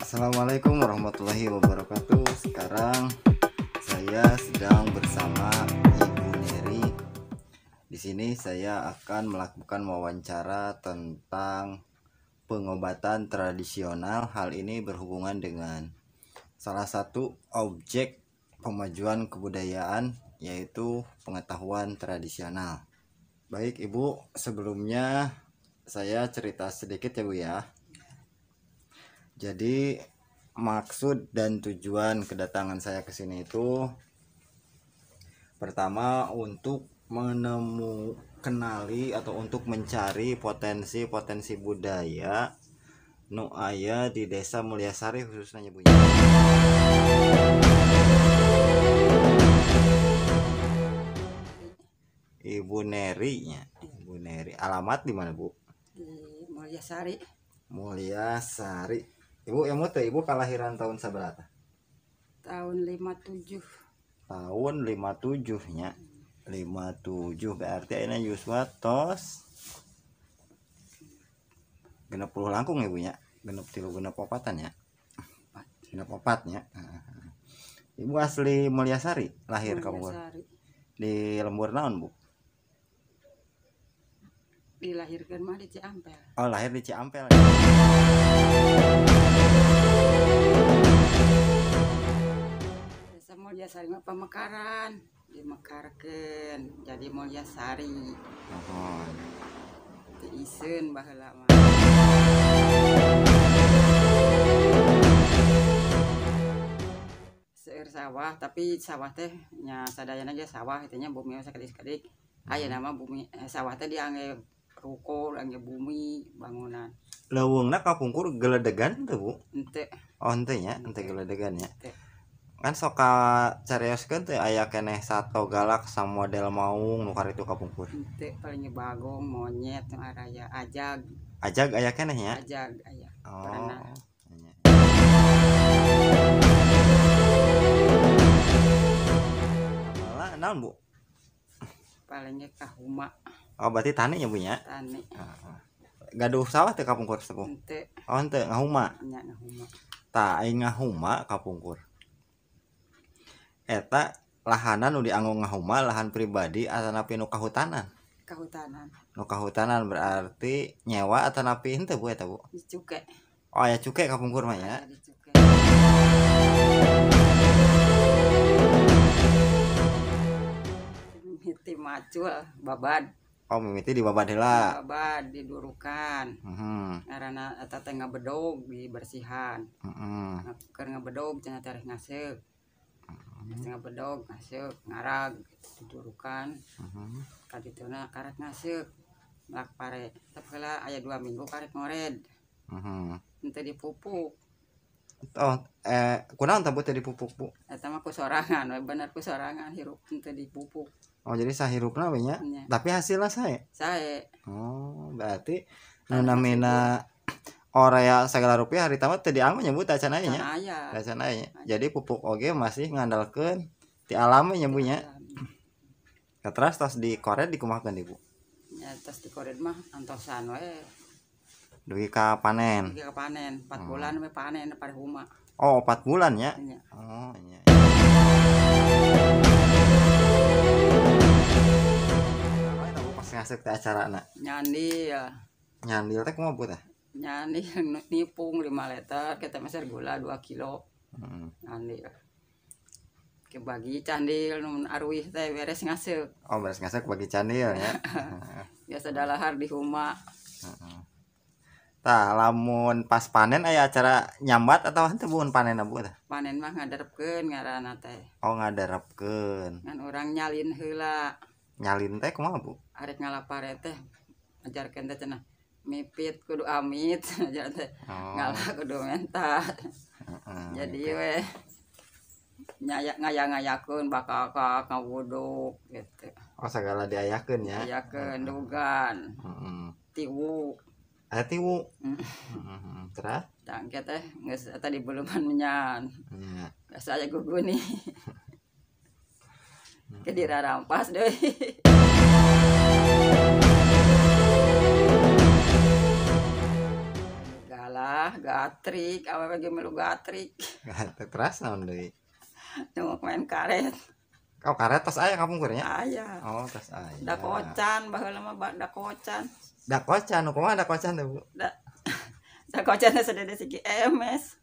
Assalamualaikum warahmatullahi wabarakatuh. Sekarang saya sedang bersama Ibu Neri. Di sini saya akan melakukan wawancara tentang pengobatan tradisional. Hal ini berhubungan dengan salah satu objek pemajuan kebudayaan, yaitu pengetahuan tradisional. Baik Ibu, sebelumnya saya cerita sedikit ya Bu ya. Jadi maksud dan tujuan kedatangan saya ke sini itu pertama untuk kenali atau untuk mencari potensi-potensi budaya nu aya di Desa Mulyasari khususnya Bu. Ibu Neri nya. Ibu Neri. Alamat di mana Bu? Di Mulyasari. Mulyasari. Ibu ibu kelahiran tahun seberapa? Tahun 57. Tahun 57 nya. 57 berarti ayeuna Yuswa tos 60 langkung ibunya. 63 popatan ya. 64 nya. Ibu asli Mulyasari, lahir kamu di lembur naon Bu? Dilahirkan mah di Ciampel. Oh, lahir di Ciampel. Desa Mulyasari mah pamekaran, dimekarkeun jadi Mulyasari. Oh. Di iseun baheula mah. Seueur sawah, tapi sawah teh nya sadayana ge sawah itunya bumi sakedik-sakedik. Aya nama bumi sawah teh diangge ruko, diangge bumi, bangunan. Leuweungna kapungkur geledegan teh Bu? Henteu. Oh, henteu nya, henteu geledegan nya. Henteu. Kan soka carioskeun teh aya keneh sato galak sama model maung nu karitu kapungkur. Henteu, paling bagong, monyet, nu araya ajag. Ajag aya keneh nya? Ajag aya. Oh. Pernah. Naon Bu? Paling ge kahuma. Oh, berarti tani nya Bu nya? Tani. Gaduh sawah teh kapungkur sepuh. Henteu. Oh, henteu ngahuma. Nya kahuma. Tah aing ngahuma kapungkur. Eta lahanan nu dianggo ngahuma lahan pribadi atanapi nu kahutanan? Kahutanan. Nu kahutanan berarti nyewa atanapi henteu Bu eta Bu? Dicuke. Oh, aya cuke kapungkur mah ya. Dicuke. Mimiti macul babad. Oh, mimiti di babad heula. Babad didurukan. Heeh. Karena eta teh ngabedog dibersihan. Heeh. Keur ngabedog cenah teh ngaseuk. Ngabedog ngaseuk ngarag didurukan. Heeh. Kadituna karek ngaseuk. Lak pare. Tapi heula aya 2 minggu karek ngored. Heeh. Henteu dipupuk. Oh, kunaon teh Bu teh dipupuk Bu? Eta mah ku sorangan, we bener ku sorangan hirup henteu dipupuk. Oh, jadi sahirupna we nya. Nya. Tapi hasilna sae. Sae. Oh, berarti nu namina orea sagala rupiah harita mah teu dianggo nya Bu tah can aya nya. Can aya. Tah can aya. Jadi pupuk oge masih ngandalkeun ti alam nya Bu nya. Katras tos dikored dikumahakeun Ibu? Ya tos dikored mah antosan we. Dugi ka panen. Dugi ka panen, 4 bulan we panen pare huma. Oh, 4 bulan ya. Nya. Oh, iya. Apa Bu pas ngasuk teh acarana? Nyandil. Nyandil teh kumaha Bu teh? Nyandil nipung 5 liter, kita meser gula 2 kilo. Heeh. Nyandil. Kebagi candil nu aruih teh beres ngasuk. Oh, beres ngasuk bagi candil ya. Biasa dalahar di huma. Heeh. Tah lamun pas panen aya acara nyambat atau henteu Bu panenna Bu teh? Panen mah ngadarepkeun ngaranna teh. Oh, ngadarepkeun. Ngan urang nyalin heula. Nyalin teh kumaha Bu? Arek ngalapare teh ajarkeun teh cenah mipit kudu amit ajar teh. Oh. Ngalah kudu mentat. Heeh. Jadi we ngaya-ngayakeun bakal ka ngawuduk gitu. Oh, sagala diayakeun ya. Ayakeun dugan, Heeh. tiwu. Aya tiwu. Heeh. Terus? Tangke teh geus eta dibeuleman menyan. Nya. Geus aya guguni. Ke dirarampas deui. Galah gatrik awewe ge melu gatrik Terus naon deui? nu main karet Oh, karet tos aya kampung kurnya? aya Oh, tos aya. da kocan baheula mah da kocan Da kocan, kumaha da kocan teh, Bu? da kocan sadede sigi emes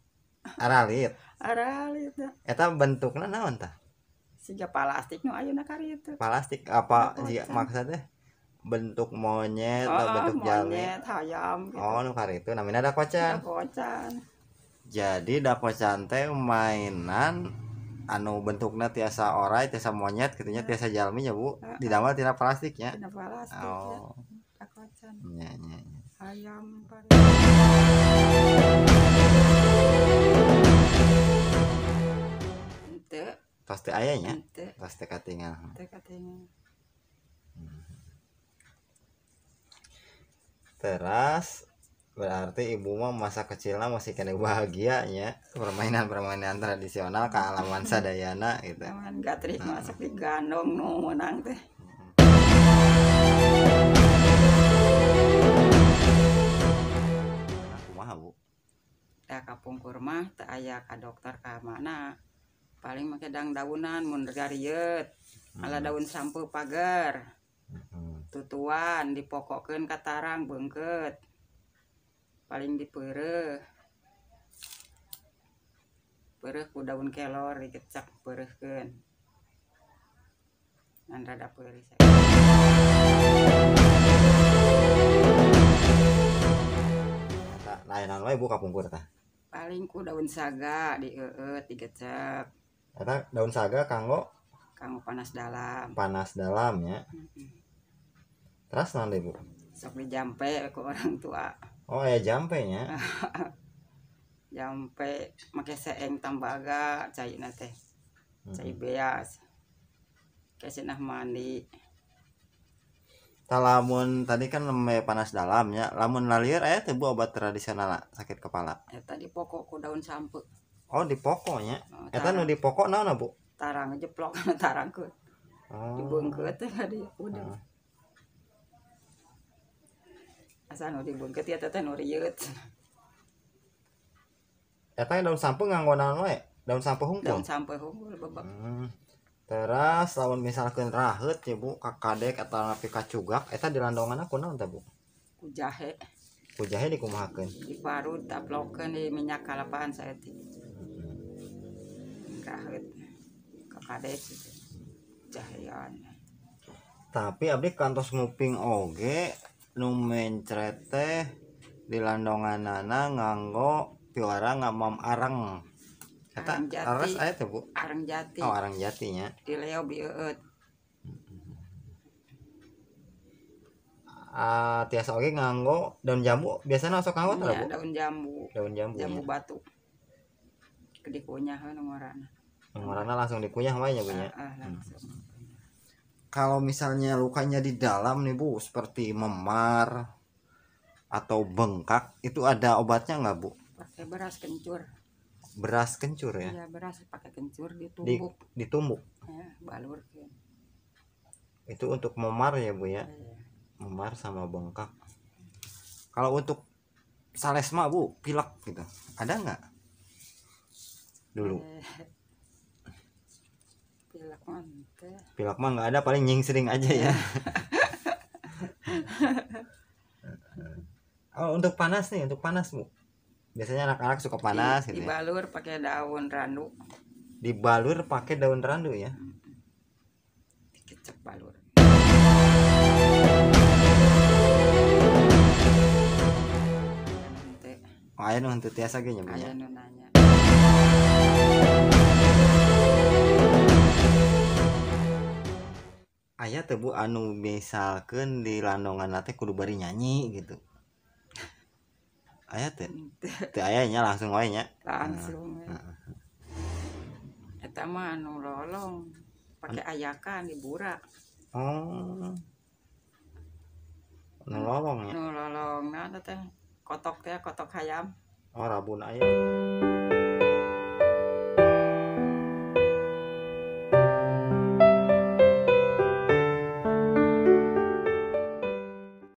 Aralit. aralit da Eta bentukna naon tah? siga plastik nu ayeuna karitu Plastik apa Da jiga kocan. maksudnya? Bentuk monyet atau bentuk jalmi? monyet hayam gitu Oh, nu karitu namina da da kocan. kocan Jadi da kocan teh mainan anu bentukna tiasa orai, tiasa monyet gitunya, tiasa jalmi nya, Bu. Didamel tina plastiknya. tina plastik ya Oh, da kocan nya nya nya. hayam pare henteu Tos teu aya nya? henteu Tos teu katingal. teu katingal Teras berarti ibu mah masa kecilnya masih kena bahagianya permainan-permainan tradisional kealaman sadayana gitu. Taman gatrik masak digandong nu menang teh. Aku mah, Bu. Da kapungkur mah teu aya ka dokter ka mana. Paling make daunan mun garieut. Ala daun sampo pagar. Tutuan dipokokeun ka tarang beungkeut. Paling dipeureuh. Peureuh ku daun kelor dikecak peureuhkeun. Ngan rada peurih. Eta layanan wae Bu kapungkur tah. Paling ku daun saga dieueut digecek. Eta daun saga kanggo Kanggo panas dalam. panas dalamnya. Terus naon deui, Bu? Sok dijampe ku orang tua. Oh, aya jampe nya. Jampe make seeng tambaga caina teh. Cai beas. Kesenah mandi. Tah lamun tadi kan leme panas dalamnya, lamun lalieur aya teh Bu obat tradisional sakit kepala. Eta dipokok ku daun sampe. Oh, di pokoknya. Oh, Eta nu di pokok naon, Bu? Tarang jeplok tarangkeun. Oh. Dibeungkeut teh di udah. Asa nu dibeungkeut ya teh nu rieut. Eta daun sampo nganggo naon wae? Daun sampo hungkul. Daun sampe hungkul bebek. Terus lamun misalkan raheut ya Bu, kakadek atau napi kacugak, eta dilandonganna kunaon teh Bu? Ku jahe Ku jahe dikumahakeun. diparut taplokeun di minyak kalapaan saeutik. Raheut kakadek gitu. Jahean. Tapi abdi kantos nguping oge nu mencret teh dilandonganana nganggo piwara ngamam areng. Eta Areng jati. ares aya teh Bu? Areng jati. Oh, areng jatinya. Dileo bieueut. Tiasa oge nganggo daun jambu, biasana sok nganggo teh Ya, Bu? daun jambu. Daun jambu. Jambu Ya. batu. Dikunyah ngorana. Ngorana langsung dikunyah wae nya Bu nya. Langsung. Kalau misalnya lukanya di dalam nih Bu, seperti memar atau bengkak, itu ada obatnya nggak Bu? Pakai beras kencur. Beras kencur ya? Ya, beras pakai kencur ditumbuk. Ditumbuk. Ya, balurkeun. Itu untuk memar ya Bu ya? Ya. Memar sama bengkak. Kalau untuk salesma Bu, pilek gitu, ada nggak? Dulu. Pilek mah teh. Pilek mah nggak ada, paling nyingsring aja ya. Oh, untuk panas nih, untuk panas Bu. Biasanya anak-anak suka panas gitu ya. Dibalur pakai daun randu. Dibalur pakai daun randu ya. Dikecek balur. Oh, aya nu henteu tiasa ge nya Bu Aya nya. nu nanya. Aya teh Bu anu misalkeun di landongan teh kudu bari nyanyi gitu. Aya teh? Teu aya nya langsung wae nya. Langsung. Eta mah anu lolong. Pakai ayakan diburak. Oh. Nu lolong ya. Nu lolong nah teh kotok teh kotok hayam. Oh, rabun aya.